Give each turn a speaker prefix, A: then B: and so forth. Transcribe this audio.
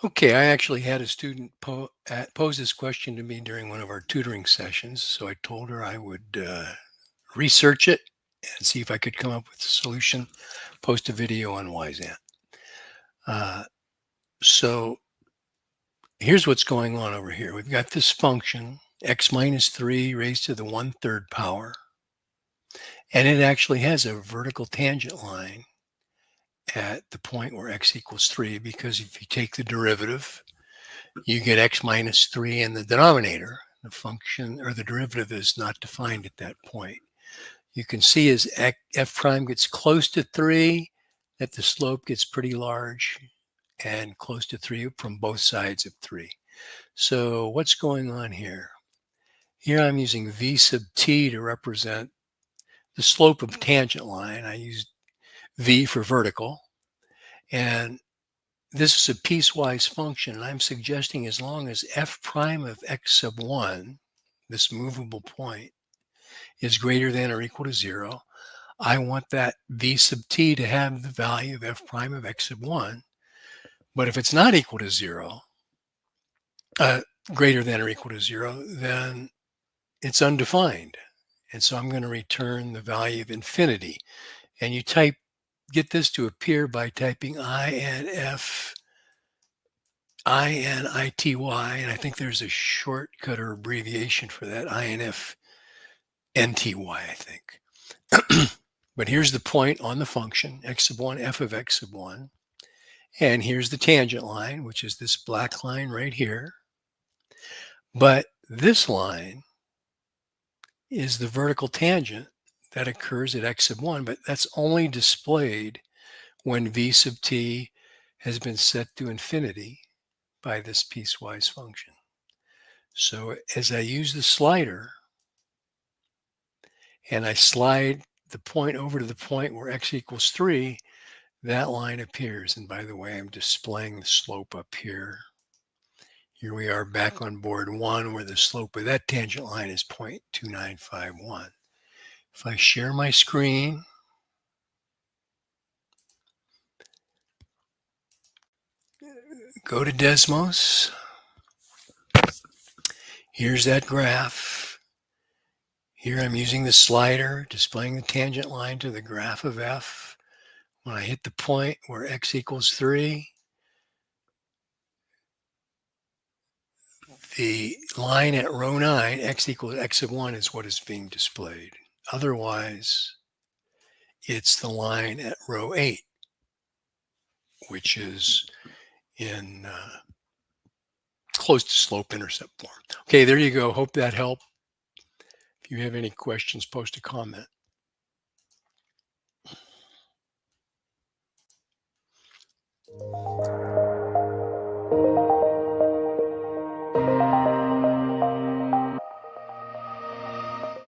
A: Okay, I actually had a student pose this question to me during one of our tutoring sessions. So I told her I would research it and see if I could come up with a solution, post a video on Wyzant. Uh, so here's what's going on over here. We've got this function, x minus 3 raised to the 1/3 power, and it actually has a vertical tangent line at the point where x equals 3, because if you take the derivative, you get x minus 3 in the denominator. The function or the derivative is not defined at that point. You can see as f prime gets close to 3 that the slope gets pretty large and close to 3 from both sides of 3. So what's going on here? Here I'm using v sub t to represent the slope of a tangent line. I used v for vertical, and this is a piecewise function, and I'm suggesting as long as f prime of x sub 1, this movable point, is greater than or equal to 0, I want that v sub t to have the value of f prime of x sub 1. But if it's not equal to 0, uh, greater than or equal to 0, then it's undefined. And so I'm going to return the value of infinity. And you get this to appear by typing INF INITY, and I think there's a shortcut or abbreviation for that, INF NTY, I think. But here's the point on the function, x sub 1, f of x sub 1. And here's the tangent line, which is this black line right here. But this line is the vertical tangent that occurs at x sub 1, but that's only displayed when v sub t has been set to infinity by this piecewise function. So as I use the slider and I slide the point over to the point where x equals 3, that line appears. And by the way, I'm displaying the slope up here. Here we are back on board 1, where the slope of that tangent line is 0.2951. If I share my screen, go to Desmos, here's that graph. Here I'm using the slider, displaying the tangent line to the graph of f. When I hit the point where x equals 3, the line at row 9, x equals x sub 1, is what is being displayed. Otherwise, it's the line at row 8, which is in close to slope-intercept form. Okay, there you go. Hope that helped. If you have any questions, post a comment.